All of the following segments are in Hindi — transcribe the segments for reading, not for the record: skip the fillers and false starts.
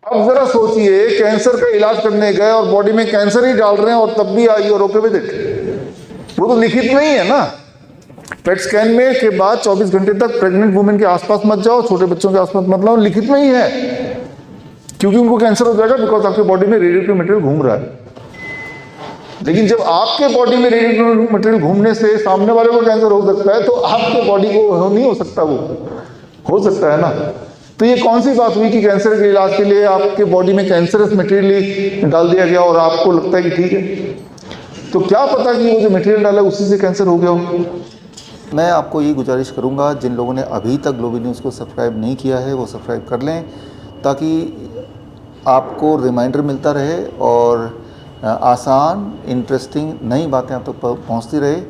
अब जरा सोचिए, कैंसर का इलाज करने गए और बॉडी में कैंसर ही डाल रहे हैं और तब भी आई और ओके विद इट। वो तो लिखित नहीं है ना। पेट स्कैन में के बाद 24 घंटे तक प्रेग्नेंट वुमेन के आसपास मत जाओ, छोटे बच्चों के आसपास मत लाओ, लिखित में ही है, क्योंकि उनको कैंसर हो जाएगा, बिकॉज आपके बॉडी में रेडिएटिव मटेरियल घूम रहा है। लेकिन जब आपके बॉडी में रेडिएटिव मटेरियल घूमने से सामने वाले को कैंसर हो सकता है, तो आपके बॉडी को नहीं हो सकता, वो हो सकता है ना। तो ये कौन सी बात हुई कि कैंसर के इलाज के लिए आपके बॉडी में कैंसरस मटेरियल डाल दिया गया और आपको लगता है कि ठीक है। तो क्या पता कि वो जो मटेरियल डाला उसी से कैंसर हो गया हो। मैं आपको ये गुजारिश करूंगा, जिन लोगों ने अभी तक ग्लोबल न्यूज़ को सब्सक्राइब नहीं किया है वो सब्सक्राइब कर लें, ताकि आपको रिमाइंडर मिलता रहे और आसान इंटरेस्टिंग नई बातें आप तक पहुंचती रहे,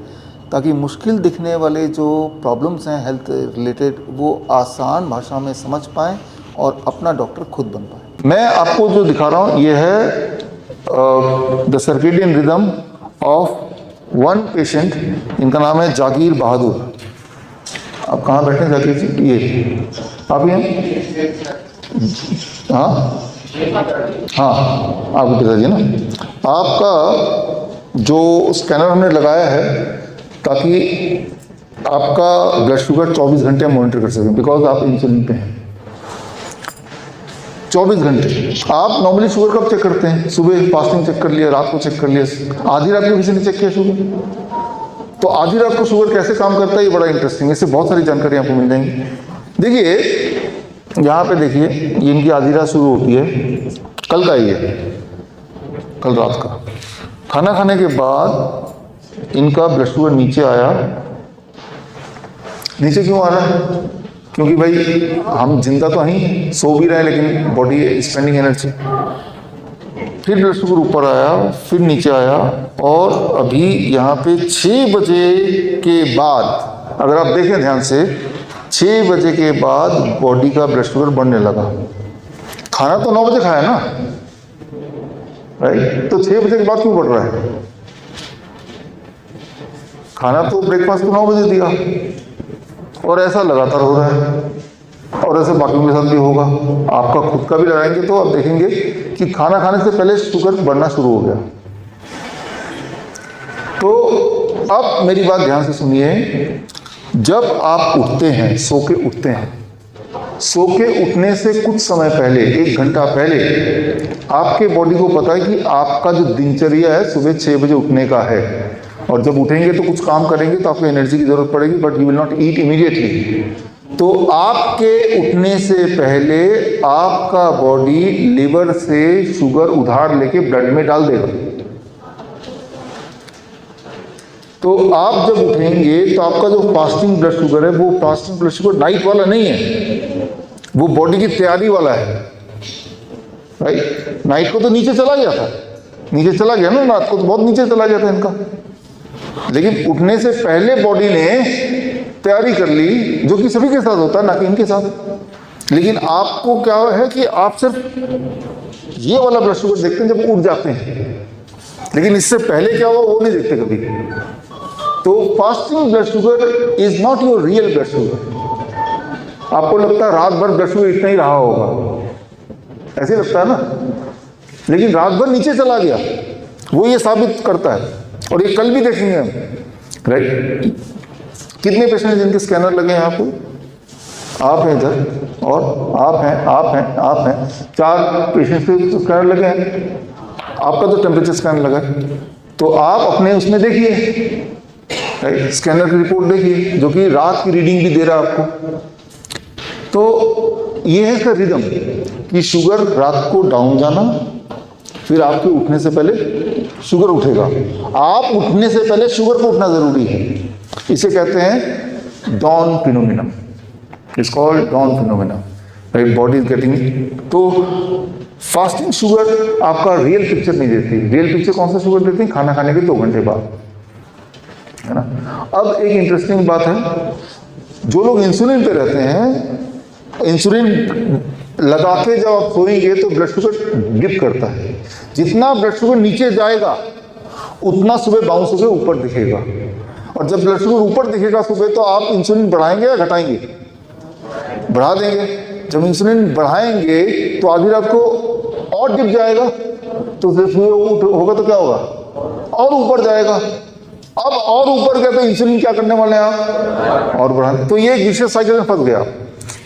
ताकि मुश्किल दिखने वाले जो प्रॉब्लम्स हैं हेल्थ रिलेटेड वो आसान भाषा में समझ पाएँ और अपना डॉक्टर खुद बन पाएँ। मैं आपको जो दिखा रहा हूँ ये है the circadian rhythm of one patient. इनका नाम है जागीर बहादुर। आप कहाँ बैठे हैं जागीर जी? ये आप ही हैं? हाँ हाँ, आपके पिताजी ना। आपका जो स्कैनर हमने लगाया है ताकि आपका ब्लड शुगर 24 घंटे मॉनिटर कर सकें, बिकॉज आप इंसुलिन पे हैं 24 घंटे। आप नॉर्मली शुगर कब चेक करते हैं? सुबह फास्टिंग चेक कर लिया, रात को चेक कर लिया, आधी रात को किसी ने चेक किया शुगर? तो आधी रात को शुगर कैसे काम करता है, ये बड़ा इंटरेस्टिंग है। इससे बहुत सारी जानकारी आपको मिल जाएंगी। देखिए यहाँ पे देखिए, ये इनकी आधी रात शुरू होती है, कल का ही है, कल रात का। खाना खाने के बाद इनका ब्लड शुगर नीचे आया। नीचे क्यों आ रहा है? क्योंकि भाई हम जिंदा तो नहीं, सो भी रहे हैं, लेकिन बॉडी स्पेंडिंग एनर्जी। फिर ब्लड शुगर ऊपर आया, फिर नीचे आया, और अभी यहाँ पे 6 बजे के बाद, अगर आप देखें ध्यान से, 6 बजे के बाद बॉडी का ब्लड शुगर बढ़ने लगा। खाना तो 9 बजे खाया ना, राइट? तो 6 बजे के बाद क्यों बढ़ रहा है? खाना तो ब्रेकफास्ट को 9 बजे दिया, और ऐसा लगातार हो रहा है, और ऐसे बाकियों के साथ भी होगा। आपका खुद का भी लगाएंगे तो आप देखेंगे कि खाना खाने से पहले शुगर बढ़ना शुरू हो गया। तो अब मेरी बात ध्यान से सुनिए। जब आप उठते हैं, सो के उठते हैं, सो के उठने से कुछ समय पहले, 1 घंटा पहले, आपके बॉडी को पता है कि आपका जो दिनचर्या है सुबह 6 बजे उठने का है, और जब उठेंगे तो कुछ काम करेंगे तो आपको एनर्जी की जरूरत पड़ेगी, but you will not eat immediately. तो आपके उठने से पहले आपका बॉडी लिवर से शुगर उधार लेके ब्लड में डाल देगा। तो आप जब उठेंगे तो आपका जो फास्टिंग ब्लड शुगर है, वो फास्टिंग ब्लड शुगर नाइट वाला नहीं है, वो बॉडी की तैयारी वाला है, राइट? नाइट को तो नीचे चला गया था, नीचे चला गया ना, रात को तो बहुत नीचे चला गया था इनका। लेकिन उठने से पहले बॉडी ने तैयारी कर ली, जो कि सभी के साथ होता है, ना कि इनके साथ। लेकिन आपको क्या है कि आप सिर्फ ये वाला ब्लड शुगर देखते हैं जब उठ जाते हैं, लेकिन इससे पहले क्या हुआ वो नहीं देखते कभी। तो fasting blood sugar is not your real blood sugar. आपको लगता है रात भर ब्लड शुगर इतना ही रहा होगा, ऐसे लगता है ना, लेकिन रात भर नीचे चला गया, वो ये साबित करता है। और ये कल भी देखेंगे हम, राइट? कितने पेशेंट जिनके स्कैनर लगे हैं? आपको, आप हैं इधर, और आप हैं, आप हैं, आप हैं, 4 पेशेंट के स्कैनर लगे हैं। आपका तो टेम्परेचर स्कैनर लगा है, तो आप अपने उसमें देखिए, राइट? स्कैनर की रिपोर्ट देखिए, जो कि रात की रीडिंग भी दे रहा है आपको। तो ये है इसका रिदम कि शुगर रात को डाउन जाना, फिर आपके उठने से पहले शुगर उठेगा। आप उठने से पहले शुगर को उठना जरूरी है। इसे कहते हैं dawn phenomena, it's called dawn phenomena, right? Body is getting. तो फास्टिंग शुगर आपका रियल पिक्चर नहीं देती। रियल पिक्चर कौन सा शुगर देती है? खाना खाने के 2 घंटे बाद, है ना? अब एक इंटरेस्टिंग बात है, जो लोग इंसुलिन पे रहते हैं, इंसुलिन लगा के जब आप सोएंगे तो ब्लड शुगर डिप करता है। जितना ब्लड शुगर नीचे जाएगा उतना सुबह बाउंस होकर ऊपर दिखेगा, और जब ब्लड शुगर ऊपर दिखेगा सुबह, तो आप इंसुलिन बढ़ाएंगे या घटाएंगे? बढ़ा देंगे। जब इंसुलिन बढ़ाएंगे तो आधी रात को और डिप जाएगा तो होगा तो क्या होगा, और ऊपर जाएगा। अब और ऊपर गया तो इंसुलिन क्या करने वाले हैं आप, और बढ़ाने। तो ये एक विशेष साइकिल में फंस गया।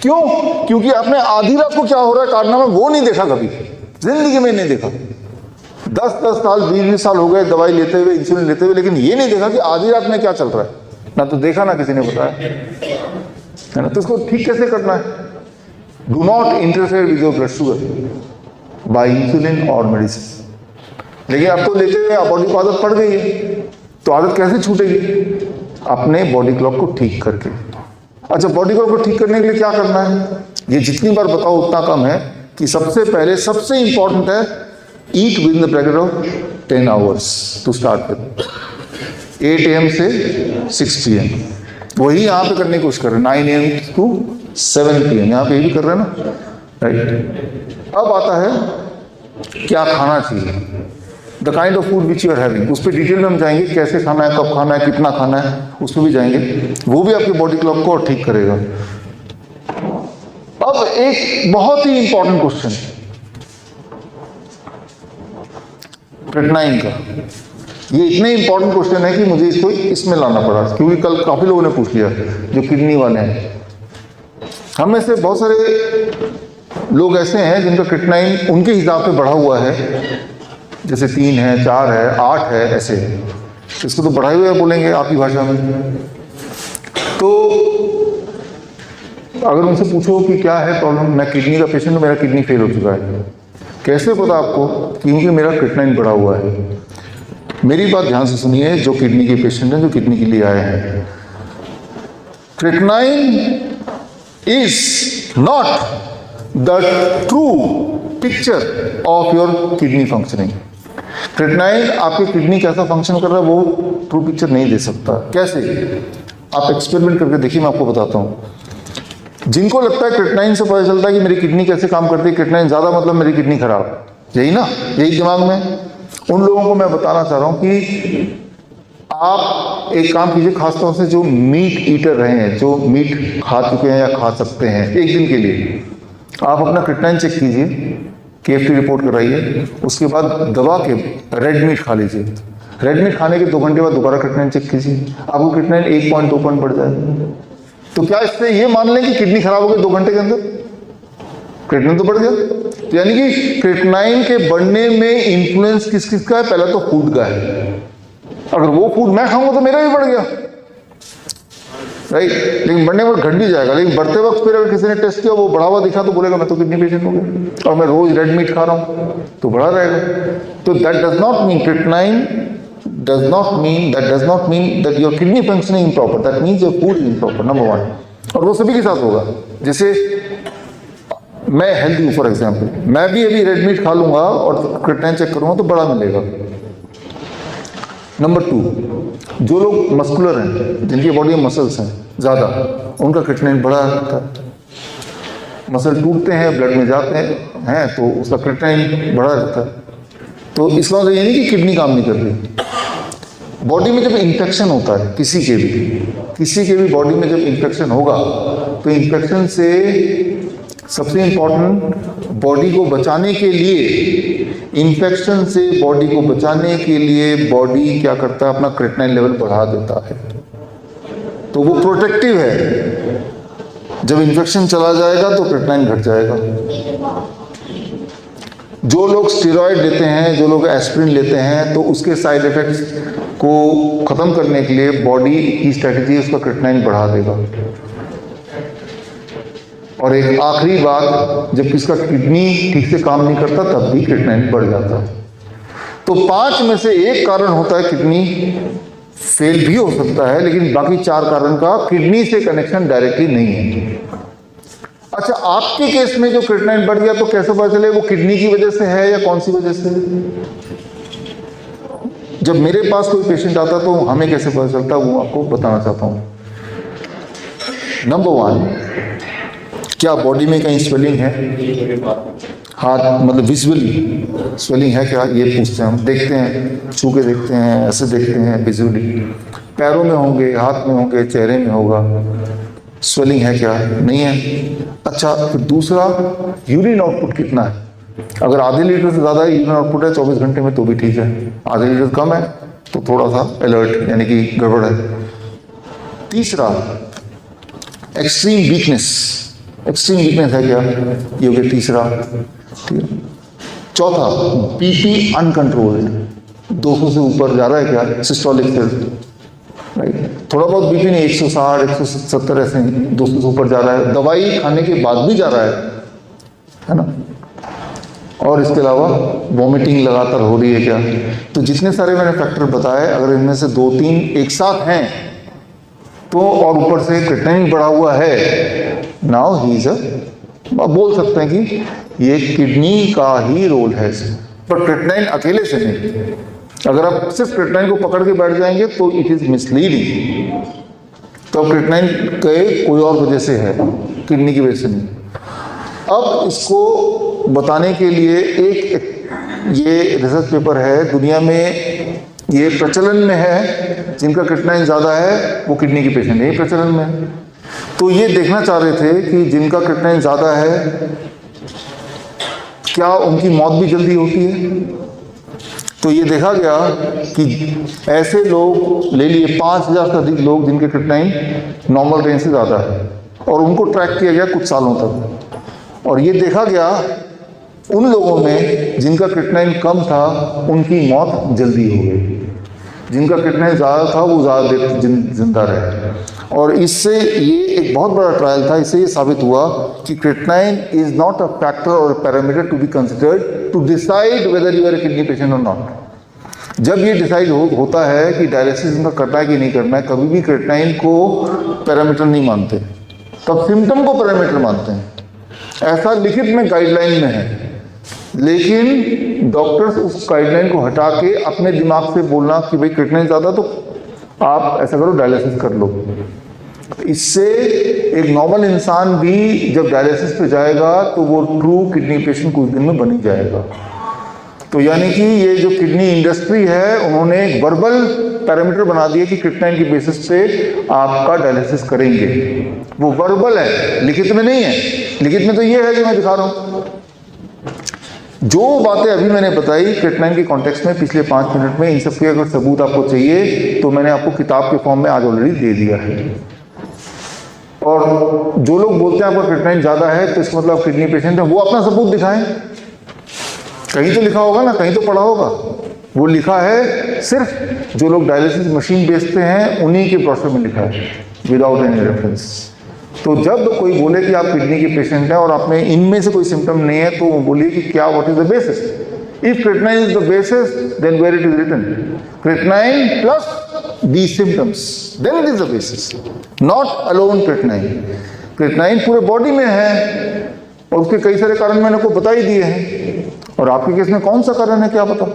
क्यों? क्योंकि आपने आधी रात को क्या हो रहा है कारनामा वो नहीं देखा, कभी जिंदगी में नहीं देखा। 10-10 साल 20-20 साल हो गए दवाई लेते हुए, इंसुलिन लेते हुए, लेकिन ये नहीं देखा कि आधी रात में क्या चल रहा है। ना तो देखा, ना किसी ने बताया, है ना। तो इसको ठीक कैसे करना है? Do not interfere with your blood sugar bye insulin और मेडिसिन। लेकिन अब तो लेते हुए बॉडी को आदत पड़ गई है, तो आदत कैसे छूटेगी? अपने बॉडी क्लॉक को ठीक करके। अच्छा, बॉडी क्लॉक को ठीक करने के लिए क्या करना है? ये जितनी बार बताओ उतना कम है कि सबसे पहले सबसे इंपॉर्टेंट है eat within the bracket of 10 hours to start with, 8 AM से 6 PM। वही यहाँ पे करने की कोशिश कर रहे हैं, 9 AM to 7 PM, यहाँ पे ये भी कर रहे हैं ना, राइट। अब आता है क्या खाना चाहिए, the kind of food which you are having. उस पर डिटेल में हम जाएंगे, कैसे खाना है, कब खाना है, कितना खाना है, उस पर भी जाएंगे। वो भी आपके बॉडी क्लॉक को ठीक करेगा। अब एक बहुत ही इंपॉर्टेंट क्वेश्चन, क्रेटिनाइन का। ये इतने इंपॉर्टेंट क्वेश्चन है कि मुझे इसको इसमें लाना पड़ा, क्योंकि कल काफी लोगों ने पूछ लिया जो किडनी वाले हैं। हम में से बहुत सारे लोग ऐसे हैं जिनका क्रेटिनाइन उनके हिसाब से बढ़ा हुआ है, जैसे 3 है, 4 है, 8 है, ऐसे है। इसको तो बढ़ाए हुए बोलेंगे आपकी भाषा में। तो अगर उनसे पूछो कि क्या है प्रॉब्लम, मैं किडनी का पेशेंट हूँ, मेरा किडनी फेल हो चुका है, कैसे पता आपको? क्योंकि मेरा क्रेटिनाइन बढ़ा हुआ है। मेरी बात ध्यान से सुनिए, जो किडनी के पेशेंट हैं, जो किडनी के लिए आए हैं, creatinine is not the true picture of your kidney functioning. Creatinine आपके किडनी कैसा फंक्शन कर रहा है वो ट्रू पिक्चर नहीं दे सकता। कैसे? आप एक्सपेरिमेंट करके देखिए, मैं आपको बताता हूं। जिनको लगता है क्रेटिनाइन से पता चलता है कि मेरी किडनी कैसे काम करती है, क्रेटिनाइन ज्यादा मतलब मेरी किडनी खराब, यही ना, यही दिमाग में। उन लोगों को मैं बताना चाह रहा हूं कि आप एक काम कीजिए, खासतौर से जो मीट ईटर रहे हैं, जो मीट खा चुके हैं या खा सकते हैं एक दिन के लिए, आप अपना क्रेटिनाइन चेक कीजिए, KFT रिपोर्ट कराइए, उसके बाद दबा के रेड मीट खा लीजिए। रेड मीट खाने के 2 घंटे बाद दोबारा क्रेटिनाइन चेक कीजिए, आपको क्रेटिनाइन 1 पॉइंट 2 पॉइंट बढ़ जाएगा। तो क्या इससे ये मान लें कि किडनी खराब हो गई 2 घंटे के अंदर? क्रेटिनाइन तो बढ़ गया। तो यानी कि क्रेटिनाइन के बढ़ने में इन्फ्लुएंस किस किस का है? पहला तो फूड का है। अगर वो फूड मैं खाऊंगा तो मेरा भी बढ़ गया, राइट। लेकिन बढ़ने पर घट भी जाएगा, लेकिन बढ़ते वक्त फिर अगर किसी ने टेस्ट किया वो बढ़ा हुआ दिखा तो बोलेगा मैं तो किडनी पेशेंट हो गया और मैं रोज रेड मीट खा रहा हूँ, तो बढ़ा रहेगा। तो that does not mean creatinine does not mean that your kidney functioning improper, that means your food is improper, number 1। और वो सभी के साथ होगा। जैसे मैं हेल्दी हूँ फॉर एग्जाम्पल, मैं भी अभी रेड मीट खा लूंगा और क्रेटिनाइन चेक करूंगा तो बड़ा मिलेगा। नंबर 2, जो लोग मस्कुलर हैं, जिनकी बॉडी में मसल्स हैं ज़्यादा, उनका क्रेटिनाइन बढ़ा रहता है। मसल टूटते हैं, ब्लड में जाते हैं तो उसका क्रेटिनाइन बढ़ा रहता है। तो इसका मतलब ये नहीं कि किडनी काम नहीं कर रही। बॉडी में जब इन्फेक्शन होता है किसी के भी बॉडी में जब इन्फेक्शन होगा तो इन्फेक्शन से सबसे इम्पॉर्टेंट बॉडी को बचाने के लिए, इन्फेक्शन से बॉडी को बचाने के लिए बॉडी क्या करता है? अपना क्रेटिनाइन लेवल बढ़ा देता है। तो वो प्रोटेक्टिव है। जब इन्फेक्शन चला जाएगा तो क्रेटिनाइन घट जाएगा। जो लोग स्टेरॉइड लेते हैं, जो लोग एस्पिरिन लेते हैं, तो उसके साइड इफेक्ट्स को खत्म करने के लिए बॉडी की स्ट्रेटजी उसका क्रेटिनाइन बढ़ा देगा। और एक आखिरी बात, जब किसका किडनी ठीक से काम नहीं करता तब भी क्रेटिनाइन बढ़ जाता है। तो 5 में से 1 कारण होता है किडनी फेल भी हो सकता है, लेकिन बाकी 4 कारण का किडनी से कनेक्शन डायरेक्टली नहीं है। अच्छा, आपके केस में जो क्रेटिनाइन बढ़ गया तो कैसे पता चले वो किडनी की वजह से है या कौन सी वजह से? जब मेरे पास कोई पेशेंट आता तो हमें कैसे पता चलता, वो आपको बताना चाहता हूं। नंबर 1, क्या बॉडी में कहीं स्वेलिंग है? हाथ मतलब विजुअली स्वेलिंग है क्या, ये पूछते हैं हम। देखते हैं, छू के देखते हैं, ऐसे देखते हैं विजुअली। पैरों में होंगे, हाथ में होंगे, चेहरे में होगा, स्वेलिंग है क्या? नहीं है। अच्छा, फिर दूसरा, यूरिन आउटपुट कितना है? अगर आधे लीटर से ज़्यादा यूरिन आउटपुट है 24 घंटे में तो भी ठीक है, आधे लीटर से कम है तो थोड़ा सा अलर्ट यानी कि गड़बड़ है। तीसरा, एक्सट्रीम वीकनेस। एक्सट्रीम वीकनेस है क्या, ये हो गया तीसरा, ठीक है। चौथा, बीपी अनकंट्रोल्ड, 200 से ऊपर जा रहा है क्या, सिस्टोलिक राइट, थोड़ा बहुत बीपी नहीं, 160 170 ऐसे 200 से ऊपर जा रहा है, दवाई खाने के बाद भी जा रहा है ना। और इसके अलावा वॉमिटिंग लगातार हो रही है क्या। तो जितने सारे मैंने फैक्टर बताए, अगर इनमें से 2-3 एक साथ हैं तो, और ऊपर से क्रिएटिनिन बढ़ा हुआ है, नाउ ही इज आप बोल सकते हैं कि ये किडनी का ही रोल है इसमें, पर क्रिएटिनिन अकेले से नहीं। अगर आप सिर्फ क्रिएटिनिन को पकड़ के बैठ जाएंगे तो इट इज मिसलीडिंग। तो क्रिएटिनिन के कोई और वजह से है, किडनी की वजह से नहीं। अब इसको बताने के लिए एक ये रिसर्च पेपर है, दुनिया में ये प्रचलन में है, जिनका क्रिएटिनिन ज़्यादा है वो किडनी के पेशेंट है, ये प्रचलन में है। तो ये देखना चाह रहे थे कि जिनका क्रिएटिनिन ज़्यादा है क्या उनकी मौत भी जल्दी होती है। तो ये देखा गया कि ऐसे लोग ले लिए 5000 से अधिक लोग जिनके क्रिएटिनिन नॉर्मल रेंज से ज़्यादा है, और उनको ट्रैक किया गया कुछ सालों तक, और ये देखा गया उन लोगों में जिनका क्रिएटिनिन कम था उनकी मौत जल्दी हो गई, जिनका क्रिएटिनिन ज़्यादा था वो ज़्यादा देर जिंदा रहे। और इससे ये एक बहुत बड़ा ट्रायल था, इससे ये साबित हुआ कि creatinine is not a factor or parameter to be considered to decide whether you are a kidney patient or not. जब ये डिसाइड होता है कि डायलिसिस इनका करना है कि नहीं करना है, कभी भी क्रिएटिनिन को पैरामीटर नहीं मानते, तब सिम्टम को पैरामीटर मानते हैं। ऐसा लिखित में गाइडलाइन में है, लेकिन डॉक्टर्स उस गाइडलाइन को हटा के अपने दिमाग से बोलना कि भाई क्रिएटिनिन ज़्यादा तो आप ऐसा करो डायलिसिस कर लो। इससे एक नॉर्मल इंसान भी जब डायलिसिस पे जाएगा तो वो ट्रू किडनी पेशेंट कुछ दिन में बन ही जाएगा। तो यानी कि ये जो किडनी इंडस्ट्री है उन्होंने एक वर्बल पैरामीटर बना दिया कि क्रिएटिनिन की बेसिस पे आपका डायलिसिस करेंगे। वो वर्बल है, लिखित में नहीं है। लिखित में तो ये है जो मैं दिखा रहा हूँ। जो बातें अभी मैंने बताई क्रिएटिनिन के कॉन्टेक्स्ट में पिछले 5 मिनट में, इन सबके अगर सबूत आपको चाहिए तो मैंने आपको किताब के फॉर्म में आज ऑलरेडी दे दिया है। और जो लोग बोलते हैं आपका क्रिएटिनिन ज़्यादा है तो इसका मतलब किडनी पेशेंट है, वो अपना सबूत दिखाएं। कहीं तो लिखा होगा ना, कहीं तो पढ़ा होगा। वो लिखा है सिर्फ जो लोग डायलिसिस मशीन बेचते हैं उन्हीं के ब्रोशर में लिखा है, विदाउट एनी रेफरेंस। तो जब कोई बोले कि आप किडनी के पेशेंट हैं और आप में इनमें से कोई सिम्टम नहीं है तो बोलिए कि क्या, what is the basis. If creatinine is the basis then where it is written creatinine plus these symptoms, then it is the basis, not alone creatinine. Creatinine पूरे बॉडी में है और उसके कई सारे कारण मैंने को बता ही दिए हैं, और आपके केस में कौन सा कारण है क्या पता।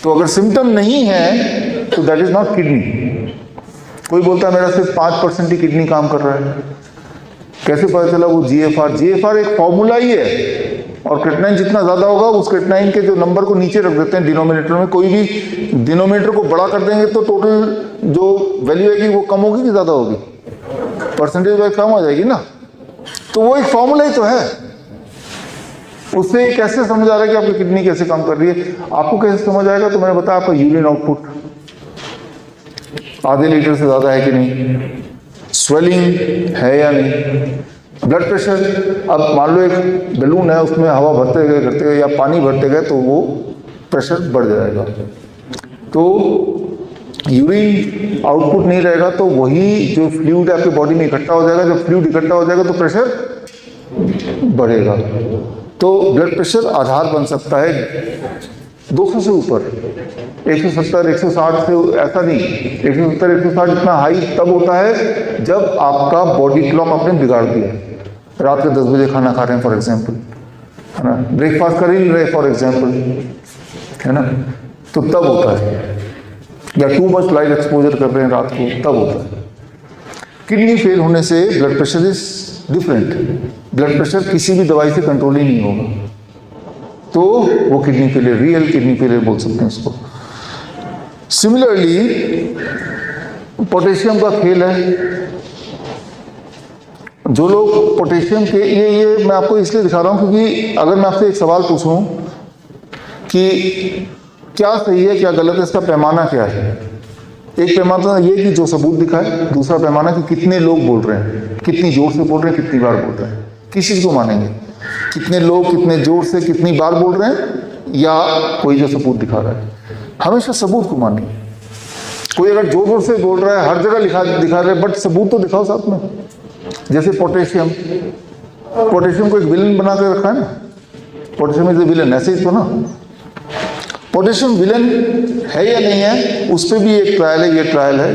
तो अगर सिम्टम नहीं है तो दैट इज नॉट किडनी। कोई बोलता है मेरा सिर्फ 5% ही किडनी काम कर रहा है, कैसे पता चला? वो जीएफआर एक फॉर्मूला ही है, और क्रिएटिनिन जितना ज़्यादा होगा उस क्रिएटिनिन के जो नंबर को नीचे रख देते हैं डिनोमिनेटर में। कोई भी डिनोमिनेटर को बड़ा कर देंगे तो टोटल जो वैल्यू आएगी वो कम होगी कि ज़्यादा होगी? परसेंटेज वाइज कम हो जाएगी ना। तो वो एक फॉर्मूला ही तो है। उससे कैसे समझ आ रहा है कि आपकी किडनी कैसे काम कर रही है? आपको कैसे समझ आएगा? तो मैंने बताया आपका यूरिन आउटपुट आधे लीटर से ज़्यादा है कि नहीं, स्वेलिंग है या नहीं, ब्लड प्रेशर। अब मान लो एक बैलून है, उसमें हवा भरते गए या पानी भरते गए तो वो प्रेशर बढ़ जाएगा। तो यूरिन आउटपुट नहीं रहेगा तो वही जो फ्लूइड आपके बॉडी में इकट्ठा हो जाएगा। जब फ्लूइड इकट्ठा हो जाएगा तो प्रेशर बढ़ेगा। तो ब्लड प्रेशर आधार बन सकता है 200 से ऊपर, 170 160 से ऐसा नहीं। 170 160 इतना हाई तब होता है जब आपका बॉडी क्लॉक आपने बिगाड़ दिया। रात के 10 बजे खाना खा रहे हैं फॉर एग्जांपल, है ना, ब्रेकफास्ट कर ही नहीं रहे फॉर एग्जांपल, है ना, तो तब होता है। या टू मच लाइट एक्सपोजर कर रहे हैं रात को, तब होता है। किडनी फेल होने से blood pressure is different. Blood pressure किसी भी दवाई से कंट्रोल ही नहीं होगा, तो वो kidney failure, real kidney failure बोल सकते हैं इसको। सिमिलरली पोटेशियम का खेल है। जो लोग पोटेशियम के ये मैं आपको इसलिए दिखा रहा हूँ क्योंकि अगर मैं आपसे एक सवाल पूछूं कि क्या सही है क्या गलत है, इसका पैमाना क्या है। एक पैमाना ये कि जो सबूत दिखाए, दूसरा पैमाना कि कितने लोग बोल रहे हैं, कितनी जोर से बोल रहे हैं, कितनी बार बोल रहे हैं। किस चीज़ को मानेंगे, कितने लोग कितने जोर से कितनी बार बोल रहे हैं या कोई जो सबूत दिखा रहा है। हमेशा सबूत को मानिए। कोई अगर जोर जोर से बोल रहा है, हर जगह दिखा रहे हैं, बट सबूत तो दिखाओ साथ में। जैसे पोटेशियम को एक विलन बना के रखा है ना, पोटेशियम इज ए विलन, ऐसे ही तो ना। पोटेशियम विलन है या नहीं है, उस पर भी एक ट्रायल है।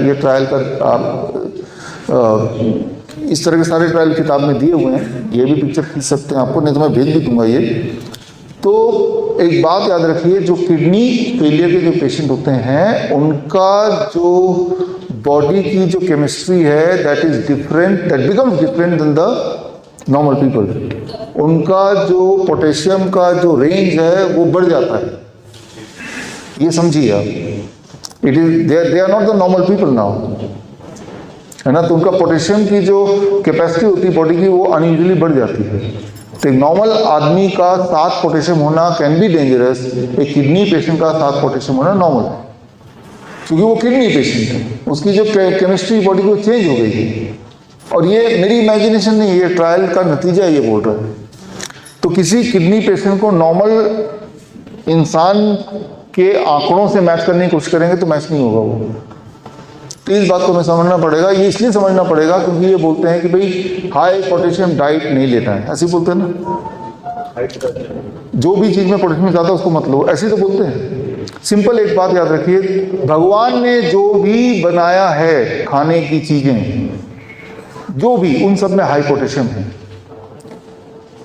ये ट्रायल का आप इस तरह के सारे ट्रायल किताब में दिए हुए हैं। ये भी पिक्चर खींच सकते हैं आपको, नहीं तो मैं भेज भी दूंगा ये। तो एक बात याद रखिए, जो किडनी फेलियर के जो पेशेंट होते हैं उनका जो बॉडी की जो केमिस्ट्री है that becomes different than the normal people. उनका जो पोटेशियम का जो रेंज है वो बढ़ जाता है, ये समझिए आप। They are not the normal people now, है ना। तो उनका पोटेशियम की जो कैपेसिटी होती है बॉडी की वो अनयूजुअली बढ़ जाती है। तो एक नॉर्मल आदमी का 7 पोटेशियम होना कैन बी डेंजरस, एक किडनी पेशेंट का 7 पोटेशियम होना नॉर्मल है, क्योंकि वो किडनी पेशेंट है, उसकी जो केमिस्ट्री बॉडी को चेंज हो गई है। और ये मेरी इमेजिनेशन नहीं, ये ट्रायल का नतीजा ये बोल रहा है। तो किसी किडनी पेशेंट को नॉर्मल इंसान के आंकड़ों से मैच करने की कोशिश करेंगे तो मैच नहीं होगा वो। तो इस बात को हमें समझना पड़ेगा। ये इसलिए समझना पड़ेगा क्योंकि ये बोलते हैं कि भाई हाई पोटेशियम डाइट नहीं लेना है, ऐसे बोलते हैं ना। जो भी चीज़ में पोटेशियम ज़्यादा उसको मत लो, ऐसे तो बोलते हैं। सिंपल एक बात याद रखिए, भगवान ने जो भी बनाया है खाने की चीज़ें, जो भी, उन सब में हाई पोटेशियम है।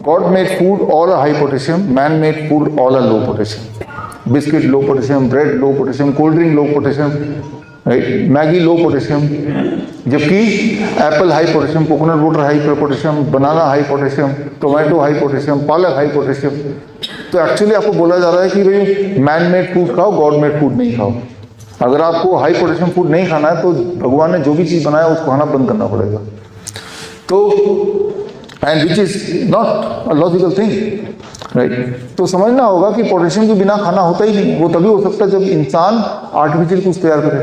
God made food all are high potassium, man made food all are low potassium. Biscuit low potassium, bread low potassium, cold drink low potassium, right, Maggi low potassium, जबकि apple high potassium, coconut water high potassium, banana high potassium, tomato high potassium, पालक हाई पोटेशियम। तो एक्चुअली आपको बोला जा रहा है कि भाई मैन मेड फूड खाओ, गॉड मेड फूड नहीं खाओ। अगर आपको हाई पोटेशियम फूड नहीं खाना है तो भगवान ने जो भी चीज़ बनाया उसको खाना बंद करना पड़ेगा। तो and which is not a logical thing, right. तो समझना होगा कि पोटेशियम के बिना खाना होता ही नहीं। वो तभी हो सकता है जब इंसान आर्टिफिशियल कुछ तैयार करे,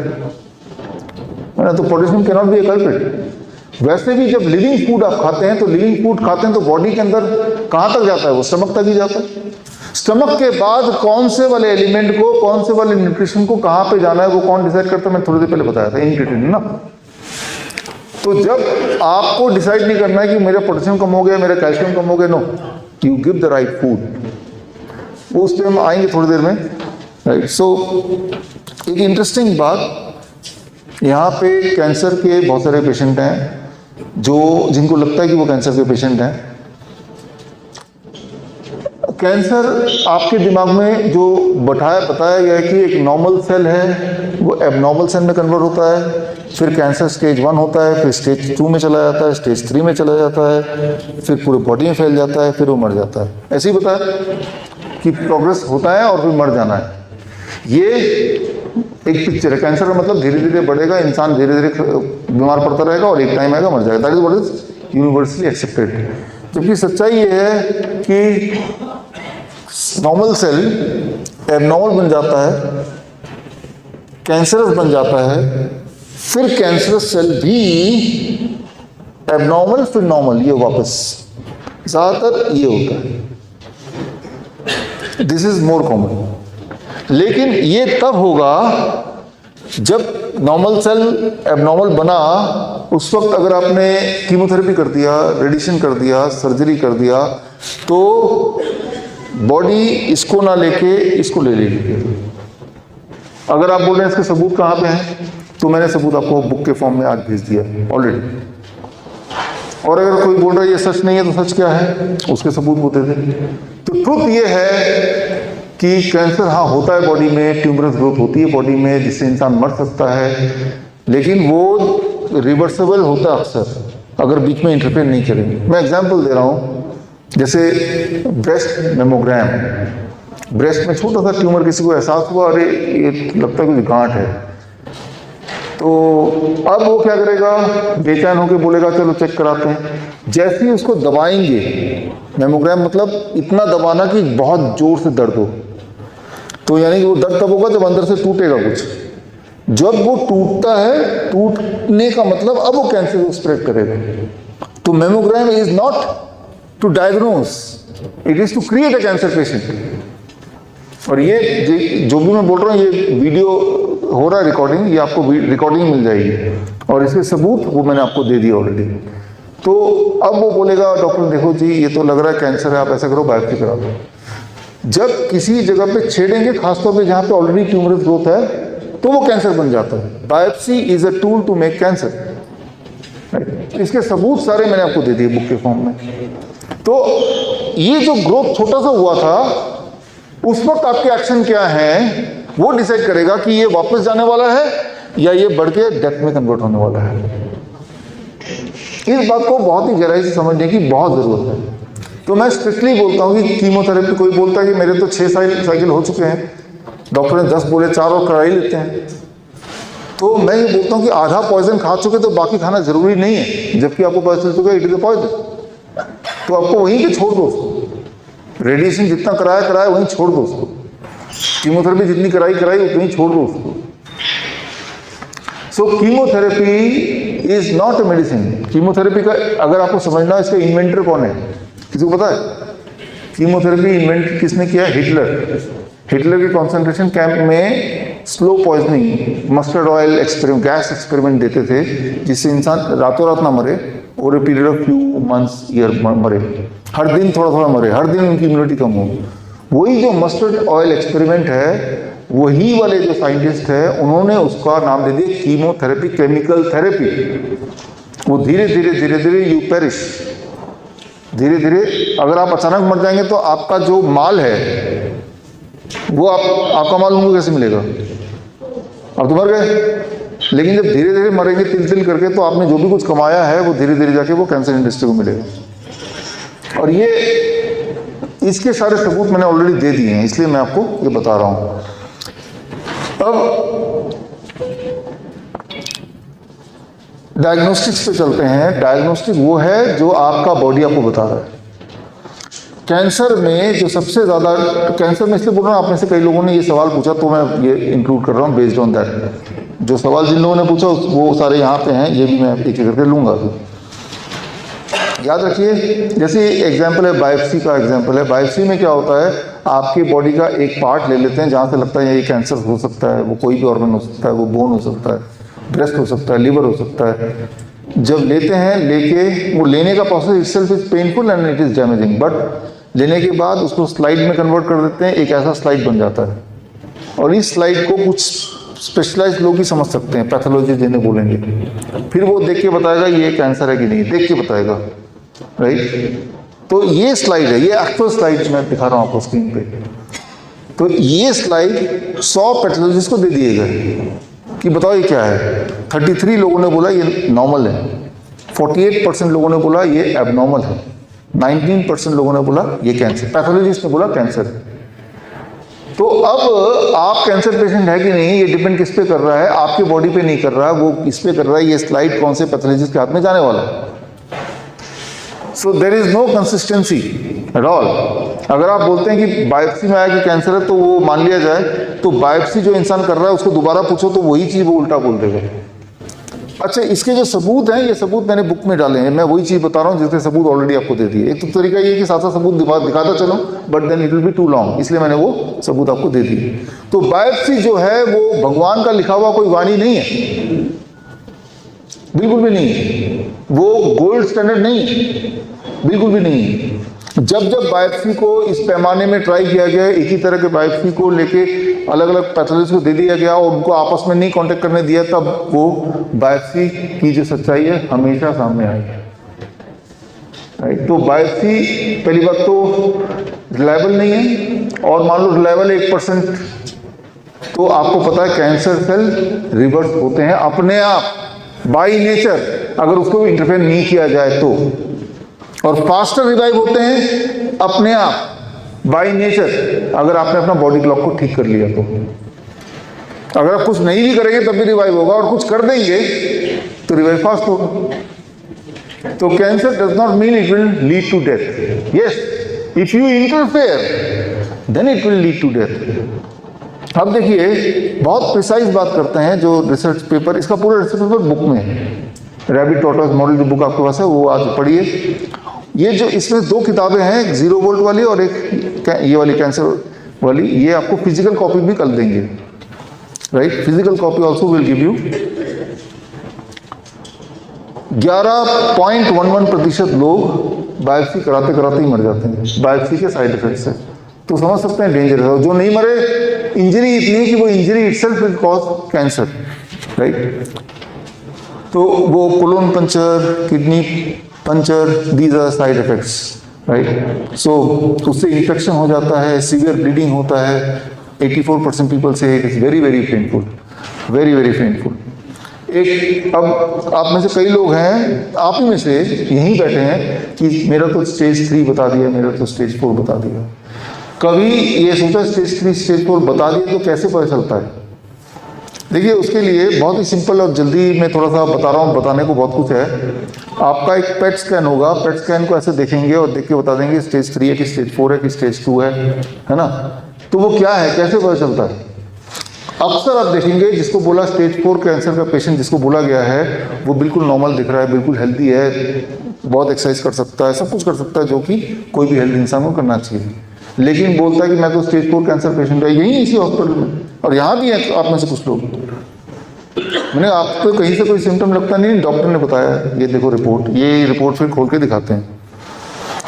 है ना। तो potassium can not be A culprit. वैसे भी जब लिविंग फूड आप खाते हैं तो लिविंग फूड खाते हैं तो बॉडी के अंदर कहाँ तक जाता है, वो स्टमक तक ही जाता है। स्टमक के बाद कौन से वाले एलिमेंट को, कौन से वाले न्यूट्रिशन को कहाँ पे जाना है वो कौन डिसाइड करता है, मैं थोड़ी देर पहले बताया था, इनग्रेडिएंट ना। तो जब आपको डिसाइड नहीं करना है कि मेरा पोटेशियम कम हो गया, मेरा कैल्शियम कम हो गया, no, you give the right food. वो उस पर हम आएंगे थोड़ी देर में, राइट। सो एक इंटरेस्टिंग बात, यहाँ पे कैंसर के बहुत सारे पेशेंट हैं जो जिनको लगता है कि वो कैंसर के पेशेंट हैं। कैंसर आपके दिमाग में जो बताया गया है कि एक नॉर्मल सेल है वो एबनॉर्मल सेल में कन्वर्ट होता है, फिर कैंसर स्टेज 1 होता है, फिर स्टेज 2 में चला जाता है, स्टेज 3 में चला जाता है, फिर पूरे बॉडी में फैल जाता है, फिर वो मर जाता है। ऐसे ही बताया कि प्रोग्रेस होता है और फिर मर जाना है। ये एक पिक्चर है। कैंसर का मतलब धीरे धीरे बढ़ेगा, इंसान धीरे धीरे बीमार पड़ता रहेगा और एक टाइम आएगा मर जाएगा। That is what is universally accepted. जबकि सच्चाई ये है कि नॉर्मल सेल एबनॉर्मल बन जाता है, कैंसरस बन जाता है, फिर कैंसरस सेल भी एबनॉर्मल फिर नॉर्मल, ये वापस ज़्यादातर ये होता है। This is more common. लेकिन ये तब होगा जब नॉर्मल सेल एबनॉर्मल बना, उस वक्त अगर आपने कीमोथेरेपी कर दिया, रेडिएशन कर दिया, सर्जरी कर दिया, तो बॉडी इसको ना लेके इसको ले लेगी। अगर आप बोल रहे हैं इसके सबूत कहाँ पे हैं, तो मैंने सबूत आपको बुक के फॉर्म में आज भेज दिया ऑलरेडी। और अगर कोई बोल रहा है ये सच नहीं है, तो सच क्या है, उसके सबूत होते थे। तो ट्रुथ ये है कि कैंसर हाँ होता है बॉडी में, ट्यूमरस ग्रोथ होती है बॉडी में जिससे इंसान मर सकता है, लेकिन वो रिवर्सेबल होता है अक्सर अगर बीच में इंटरफेयर नहीं करेंगे। मैं एग्जांपल दे रहा हूँ, जैसे ब्रेस्ट मेमोग्राम, ब्रेस्ट में छोटा सा ट्यूमर, किसी को एहसास हुआ अरे ये लगता है कुछ गांठ है, तो अब वो क्या करेगा, बेचैन होकर बोलेगा चलो चेक कराते हैं। जैसे ही उसको दबाएंगे, मेमोग्राम मतलब इतना दबाना कि बहुत जोर से दर्द हो, तो यानी कि वो दर्द तब होगा जब अंदर से टूटेगा कुछ। जब वो टूटता है, टूटने का मतलब अब वो कैंसर को स्प्रेड करेगा। तो mammogram is not to diagnose, it is to create a cancer patient. और ये जो भी मैं बोल रहा हूँ, ये वीडियो हो रहा है रिकॉर्डिंग, ये आपको रिकॉर्डिंग मिल जाएगी और इसके सबूत वो मैंने आपको दे दिए ऑलरेडी। तो अब वो बोलेगा डॉक्टर देखो जी ये तो लग रहा है कैंसर है, आप ऐसा करो बायोप्सी करा दो। जब किसी जगह पे छेड़ेंगे, खासतौर पे जहाँ पे ऑलरेडी ट्यूमरस ग्रोथ है, तो वो कैंसर बन जाता है। Biopsy is a tool to make cancer. इसके सबूत सारे मैंने आपको दे दिए बुक के फॉर्म में। तो ये जो ग्रोथ छोटा सा हुआ था, उस वक्त आपके एक्शन क्या है वो डिसाइड करेगा कि ये वापस जाने वाला है या ये बढ़ के डेथ में कन्वर्ट होने वाला है। इस बात को बहुत ही गहराई से समझने की बहुत जरूरत है। तो मैं स्ट्रिक्टली बोलता हूँ कि कीमोथेरेपी, कोई बोलता है कि मेरे तो 6 साइकिल हो चुके हैं, डॉक्टर ने 10 बोले 4 और करा ही लेते हैं, तो मैं ये बोलता हूँ कि आधा पॉइजन खा चुके तो बाकी खाना जरूरी नहीं है, जबकि आपको पता चल चुका है इट इज अ पॉइजन। तो आपको वहीं पे छोड़ दो उसको, रेडिएशन जितना कराया वहीं छोड़ दो उसको, कीमोथेरेपी जितनी कराई उतनी छोड़ दो उसको। So chemotherapy is not a medicine. Chemotherapy का अगर आपको समझना है, इसका इन्वेंटर कौन है, किसी को पता है? कीमोथेरेपी इन्वेंट किसने किया? हिटलर के कॉन्सेंट्रेशन कैंप में slow poisoning, mustard oil experiment, gas experiment देते थे, जिससे इंसान रातों रात ना मरे, over a period of few months year मरे, हर दिन थोड़ा थोड़ा मरे, हर दिन उनकी इम्यूनिटी कम हो। वही जो मस्टर्ड ऑयल एक्सपेरिमेंट है, वही वाले जो साइंटिस्ट है उन्होंने उसका नाम दे दिया कीमोथेरेपी, केमिकल थेरेपी। वो धीरे धीरे यू पेरिश, धीरे धीरे अगर आप अचानक मर जाएंगे तो आपका जो माल है वो आपका माल उनको कैसे मिलेगा? अब तो मर गए। लेकिन जब धीरे धीरे मरेंगे तिल करके, तो आपने जो भी कुछ कमाया है वो धीरे धीरे जाके वो कैंसर इंडस्ट्री को मिलेगा। और ये इसके सारे सबूत मैंने ऑलरेडी दे दिए हैं, इसलिए मैं आपको ये बता रहा हूं। अब डायग्नोस्टिक्स पे चलते हैं। डायग्नोस्टिक वो है जो आपका बॉडी आपको बता रहा है। कैंसर में जो सबसे ज़्यादा, कैंसर में इसलिए बोल रहा हूँ, आप में से कई लोगों ने ये सवाल पूछा तो मैं ये इंक्लूड कर रहा हूँ बेस्ड ऑन दैट। जो सवाल जिन लोगों ने पूछा वो सारे यहाँ पे हैं, ये भी मैं एक एक करके लूँगा। याद रखिए, जैसे एग्जाम्पल है बायोप्सी का एग्जाम्पल है। बायोप्सी में क्या होता है, आपकी बॉडी का एक पार्ट ले लेते हैं जहाँ से लगता है ये कैंसर हो सकता है, वो कोई भी ऑर्गन हो सकता है, वो बोन हो सकता है, ब्रेस्ट हो सकता है, लिवर हो सकता है। जब लेते हैं, लेके वो लेने का process itself is painful and it is damaging, but लेने के बाद उसको स्लाइड में कन्वर्ट कर देते हैं, एक ऐसा स्लाइड बन जाता है। और इस स्लाइड को कुछ स्पेशलाइज्ड लोग ही समझ सकते हैं, पैथोलॉजी जिन्हें बोलेंगे। फिर वो देख के बताएगा ये कैंसर है कि नहीं, देख के बताएगा, राइट। तो ये स्लाइड है, ये एक्चुअल स्लाइड मैं दिखा रहा हूँ आपको स्क्रीन पे। तो ये स्लाइड 100 पैथोलॉजिस्ट को दे दिए गए कि बताओ ये क्या है। 33 लोगों ने बोला ये नॉर्मल है, 48% लोगों ने बोला ये एबनॉर्मल है, 19% लोगों ने बोला ये कैंसर, पैथोलॉजिस्ट ने बोला कैंसर है। तो अब आप कैंसर पेशेंट है कि नहीं, ये डिपेंड किस पे कर रहा है, आपकी बॉडी पे नहीं कर रहा, वो किस पे कर रहा है, ये स्लाइड कौन से पैथोलॉजिस्ट के हाथ में जाने वाला है। So there is no consistency at all. अगर आप बोलते हैं कि बायोप्सी में आया कि कैंसर है तो वो मान लिया जाए, तो बायोप्सी जो इंसान कर रहा है उसको दोबारा पूछो तो वही चीज़ वो उल्टा बोल देगा। अच्छा, इसके जो सबूत हैं, ये सबूत मैंने बुक में डाले हैं, मैं वही चीज़ बता रहा हूँ जिसके सबूत ऑलरेडी आपको दे दिए। एक तो तरीका ये कि साथ साथ सबूत दिखाता चलो, but then it will be too long, इसलिए मैंने वो सबूत आपको दे दिए। तो बायोप्सी जो है वो भगवान का लिखा हुआ कोई वाणी नहीं है, बिल्कुल भी नहीं। वो गोल्ड स्टैंडर्ड नहीं, बिल्कुल भी नहीं। जब बायोप्सी को इस पैमाने में ट्राई किया गया, एक ही तरह के बायोप्सी को लेके अलग अलग पैथोलॉजिस्ट को दे दिया गया और उनको आपस में नहीं कांटेक्ट करने दिया, तब वो बायोप्सी की जो सच्चाई है हमेशा सामने आई। राइट, तो बायोप्सी पहली बात तो रिलायबल नहीं है, और मान लो रिलायबल 1%, तो आपको पता है कैंसर सेल रिवर्स होते हैं अपने आप बाय नेचर, अगर उसको इंटरफेयर नहीं किया जाए तो, और फास्टर रिवाइव होते हैं अपने आप बाय नेचर, अगर आपने अपना बॉडी क्लॉक को ठीक कर लिया अगर आप कुछ नहीं भी करेंगे तब भी रिवाइव होगा, और कुछ कर देंगे तो रिवाइव फास्ट होगा। तो cancer does not mean it will lead to death. Yes, if you interfere then it will lead to death. अब देखिए, बहुत प्रिसाइज बात करते हैं जो रिसर्च पेपर, इसका पूरा रिसर्च पेपर बुक में है, रैबिट टॉर्टोइस मॉडल जो बुक आपके पास है वो आज पढ़िए। ये जो इसमें 2 किताबें हैं, एक 0 वोल्ट वाली और एक ये वाली कैंसर वाली, ये आपको फिजिकल कॉपी भी कर देंगे, right. Physical copy also will give you. 11.11% लोग बायोप्सी कराते कराते ही मर जाते हैं, बायोप्सी के साइड इफेक्ट से। तो समझ सकते हैं डेंजर है। जो नहीं मरे, इंजरी इतनी है कि वो injury itself will cause cancer, right. तो वो colon puncture, kidney puncture, these are side effects, right. So उससे इन्फेक्शन हो जाता है, सीवियर ब्लीडिंग होता है। 84% पीपल से it is very very painful, very very painful. एक, अब आप में से कई लोग हैं, आप ही में से यहीं बैठे हैं कि मेरा तो स्टेज 3 बता दिया, मेरा तो स्टेज 4 बता दिया। कभी ये सोचा स्टेज 3 स्टेज 4 बता दिया तो कैसे पता चलता है? देखिए, उसके लिए बहुत ही सिंपल और जल्दी मैं थोड़ा सा बता रहा हूँ, बताने को बहुत कुछ है। आपका एक पेट स्कैन होगा, पेट स्कैन को ऐसे देखेंगे और देख के बता देंगे स्टेज 3 है कि स्टेज 4 है कि स्टेज 2 है ना। तो वो क्या है, कैसे पता चलता है? अक्सर आप देखेंगे जिसको बोला स्टेज 4 कैंसर का पेशेंट जिसको बोला गया है वो बिल्कुल नॉर्मल दिख रहा है, बिल्कुल हेल्दी है, बहुत एक्सरसाइज कर सकता है, सब कुछ कर सकता है जो कि कोई भी हेल्दी इंसान को करना चाहिए, लेकिन बोलता है कि मैं तो स्टेज 4 कैंसर पेशेंट है, यही इसी हॉस्पिटल में। और यहाँ भी है आप में से कुछ लोग, मैंने आपको कहीं से कोई सिम्टम लगता नहीं, डॉक्टर ने बताया ये देखो रिपोर्ट, ये रिपोर्ट फिर खोल के दिखाते हैं।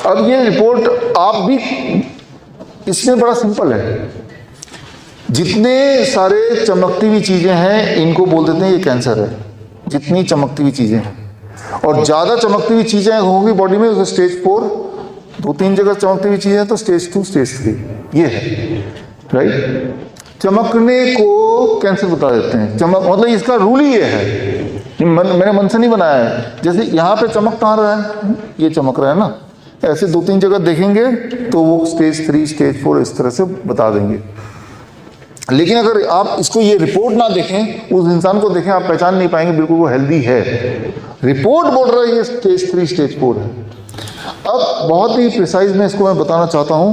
अब ये रिपोर्ट आप भी, इसमें बड़ा सिंपल है, जितने सारे चमकती हुई चीज़ें हैं इनको बोल देते हैं ये कैंसर है, जितनी चमकती हुई चीज़ें हैं। और ज़्यादा चमकती हुई चीज़ें होंगी बॉडी में उसे स्टेज 4, 2-3 जगह चमकती हुई चीज़ें तो स्टेज 2 स्टेज 3 ये है, राइट। चमकने को कैंसर बता देते हैं। चमक मतलब इसका रूल ही ये है, मैंने मन से नहीं बनाया है। जैसे यहाँ पे चमक कहाँ रहा है, ये चमक रहा है ना, ऐसे 2-3 जगह देखेंगे तो वो स्टेज 3 स्टेज 4 इस तरह से बता देंगे। लेकिन अगर आप इसको ये रिपोर्ट ना देखें, उस इंसान को देखें, आप पहचान नहीं पाएंगे बिल्कुल वो हेल्दी है। रिपोर्ट बोल रहा है ये स्टेज 3 स्टेज 4 है। अब बहुत ही प्रिसाइज में इसको मैं बताना चाहता हूँ।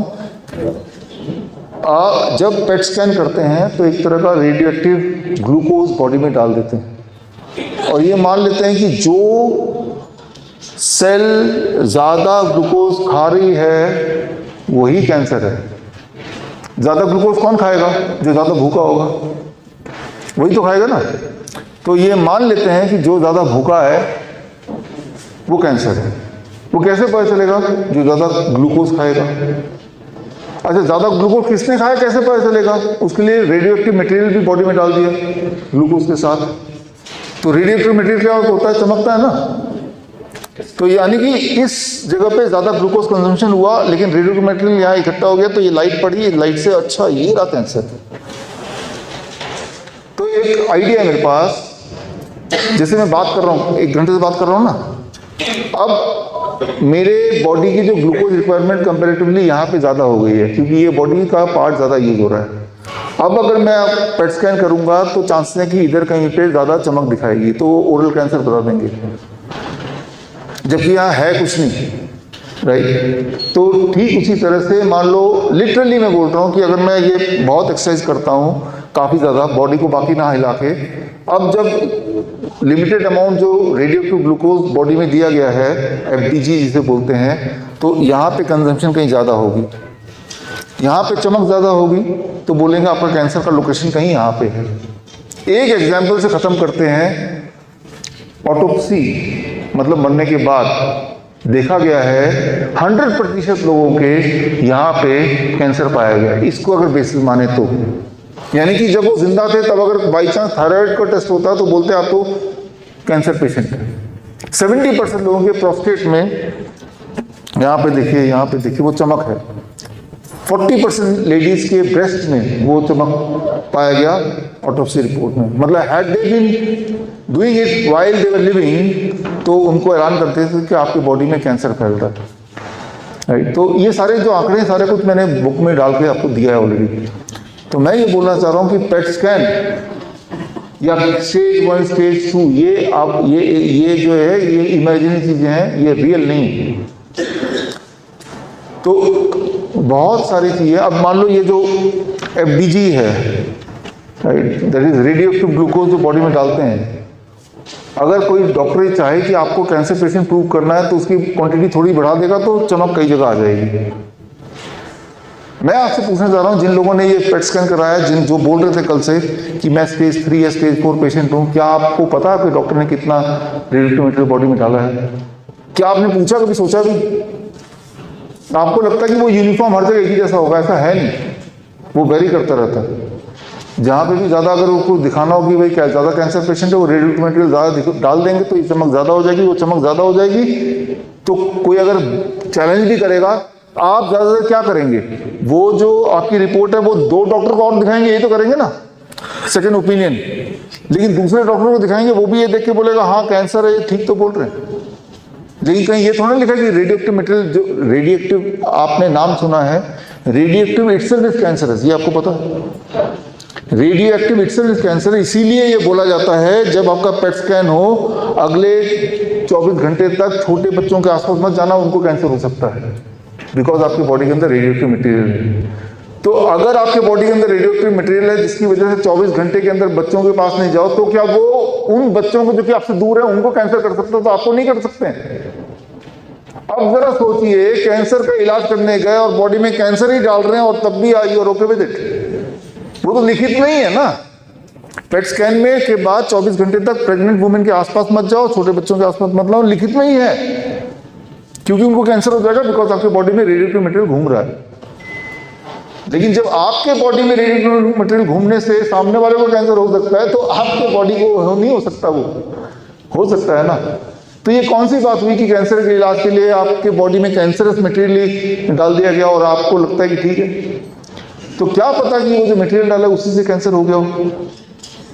जब पेट स्कैन करते हैं तो एक तरह का रेडियो एक्टिव ग्लूकोज बॉडी में डाल देते हैं और ये मान लेते हैं कि जो सेल ज़्यादा ग्लूकोज खा रही है वही कैंसर है। ज़्यादा ग्लूकोज कौन खाएगा? जो ज़्यादा भूखा होगा वही तो खाएगा ना। तो ये मान लेते हैं कि जो ज़्यादा भूखा है वो कैंसर है। वो कैसे पता चलेगा? जो ज़्यादा ग्लूकोज खाएगा। अच्छा, ज़्यादा ग्लूकोज किसने खाया कैसे पता चलेगा? उसके लिए रेडियो एक्टिव मटेरियल भी बॉडी में डाल दिया ग्लूकोज के साथ। तो रेडियो एक्टिव मटेरियल क्या होता है? चमकता है ना। तो यानी कि इस जगह पे ज़्यादा ग्लूकोज कंजम्पशन हुआ लेकिन रेडियो एक्टिव मटेरियल यहाँ इकट्ठा हो गया तो ये लाइट पड़ी, लाइट से अच्छा ये रहा कैंसर। तो एक आइडिया है मेरे पास, जैसे मैं बात कर रहा हूँ, 1 घंटे से बात कर रहा हूँ ना, अब मेरे बॉडी की जो ग्लूकोज रिक्वायरमेंट कंपैरेटिवली यहाँ पे ज़्यादा हो गई है क्योंकि ये बॉडी का पार्ट ज़्यादा यूज हो रहा है। अब अगर मैं पेट स्कैन करूँगा तो चांसेस है कि इधर कहीं पे ज़्यादा चमक दिखाएगी तो ओरल कैंसर बता देंगे, जबकि यहाँ है कुछ नहीं, राइट। तो ठीक उसी तरह से मान लो, लिटरली मैं बोल रहा हूँ कि अगर मैं ये बहुत एक्सरसाइज करता हूँ काफ़ी ज़्यादा, बॉडी को बाकी ना हिला के, अब जब लिमिटेड अमाउंट जो रेडियो एक्टिव ग्लूकोज बॉडी में दिया गया है, FDG जिसे बोलते हैं, तो यहाँ पे कंजम्पशन कहीं ज़्यादा होगी, यहाँ पे चमक ज़्यादा होगी तो बोलेंगे आपका कैंसर का लोकेशन कहीं यहाँ पे है। एक एग्जाम्पल से ख़त्म करते हैं। ऑटोप्सी मतलब मरने के बाद देखा गया है 100% लोगों के यहाँ पे कैंसर पाया गया। इसको अगर बेसिस माने तो यानी कि जब वो जिंदा थे तब अगर बाई चांस थायराइड का टेस्ट होता तो बोलते आप तो कैंसर पेशेंट है। 70% लोगों के प्रोस्टेट में यहाँ पे देखिए वो चमक है। 40% लेडीज के ब्रेस्ट में वो चमक पाया गया ऑटोप्सी रिपोर्ट में। मतलब had they been doing it while they were living तो उनको ऐलान करते थे कि आपकी बॉडी में कैंसर फैल रहा है, राइट। तो ये सारे जो आंकड़े सारे कुछ मैंने बुक में डाल के आपको दिया है ऑलरेडी। तो मैं ये बोलना चाह रहा हूँ कि पेट स्कैन या स्टेज 1 स्टेज 2, ये आप ये जो है ये इमेजिनरी चीजें हैं, ये रियल नहीं है। तो बहुत सारी चीजें, अब मान लो ये जो FDG है, right, that is radio active glucose, जो बॉडी में डालते हैं, अगर कोई डॉक्टर ये चाहे कि आपको कैंसर पेशेंट प्रूव करना है तो उसकी क्वांटिटी थोड़ी बढ़ा देगा तो चमक कई जगह आ जाएगी। मैं आपसे पूछना चाह रहा हूं, जिन लोगों ने ये पेट स्कैन कराया, जिन जो बोल रहे थे कल से कि मैं स्टेज 3 या स्टेज 4 पेशेंट हूं, क्या आपको पता है कि डॉक्टर ने कितना रेडियोएक्टिव मटेरियल बॉडी में डाला है? क्या आपने पूछा, कभी सोचा भी? आपको लगता है कि वो यूनिफॉर्म हर जगह एक ही जैसा होगा? ऐसा है नहीं, वो वेरी करता रहता है। जहाँ पे भी ज़्यादा अगर उसको दिखाना होगी भाई क्या ज़्यादा कैंसर पेशेंट है, वो रेडियोएक्टिव मटेरियल ज़्यादा डाल देंगे तो ये चमक ज़्यादा हो जाएगी, वो चमक ज़्यादा हो जाएगी। तो कोई अगर चैलेंज भी करेगा, आप ज़्यादातर क्या करेंगे? वो जो आपकी रिपोर्ट है वो 2 डॉक्टर को और दिखाएंगे, यही तो करेंगे ना, सेकेंड ओपिनियन। लेकिन दूसरे डॉक्टर को दिखाएंगे, वो भी ये देख के बोलेगा हाँ कैंसर है, ठीक तो बोल रहे हैं। लेकिन कहीं ये थोड़ा लिखा कि रेडियोएक्टिव मटेरियल, जो रेडियोएक्टिव आपने नाम सुना है, रेडियोएक्टिव इटसेल्फ इज कैंसरस, ये आपको पता है? रेडियोएक्टिव इटसेल्फ इज कैंसर, इसीलिए ये बोला जाता है जब आपका पेट स्कैन हो, अगले 24 घंटे तक छोटे बच्चों के आसपास मत जाना, उनको कैंसर हो सकता है, बिकॉज आपकी बॉडी के अंदर रेडियोएक्टिव मटेरियल है। तो अगर आपके बॉडी के अंदर रेडियोएक्टिव मटेरियल है जिसकी वजह से 24 घंटे के अंदर बच्चों के पास नहीं जाओ, तो क्या वो उन बच्चों को जो कि आपसे दूर है उनको कैंसर कर सकते हो, तो आपको नहीं कर सकते हैं? अब जरा सोचिए, कैंसर का इलाज करने गए और बॉडी में कैंसर ही डाल रहे हैं और तब भी आई और ओके विद इट, वो तो लिखित नहीं है ना। पेट स्कैन में के बाद 24 घंटे तक प्रेग्नेंट वुमेन के आसपास मत जाओ, छोटे बच्चों के आसपास मत लाओ, लिखित में ही है, क्योंकि उनको कैंसर हो जाएगा, बिकॉज आपके बॉडी में रेडियोएक्टिव मटेरियल घूम रहा है। लेकिन जब आपके बॉडी में रेडियोएक्टिव मटेरियल घूमने से सामने वाले को कैंसर हो सकता है, तो आपके बॉडी को नहीं हो सकता, वो हो सकता है ना। तो ये कौन सी बात हुई कि कैंसर के इलाज के लिए आपके बॉडी में कैंसरस मटेरियल डाल दिया गया और आपको लगता है कि ठीक है? तो क्या पता कि वो जो मटेरियल डाला उसी से कैंसर हो गया हो।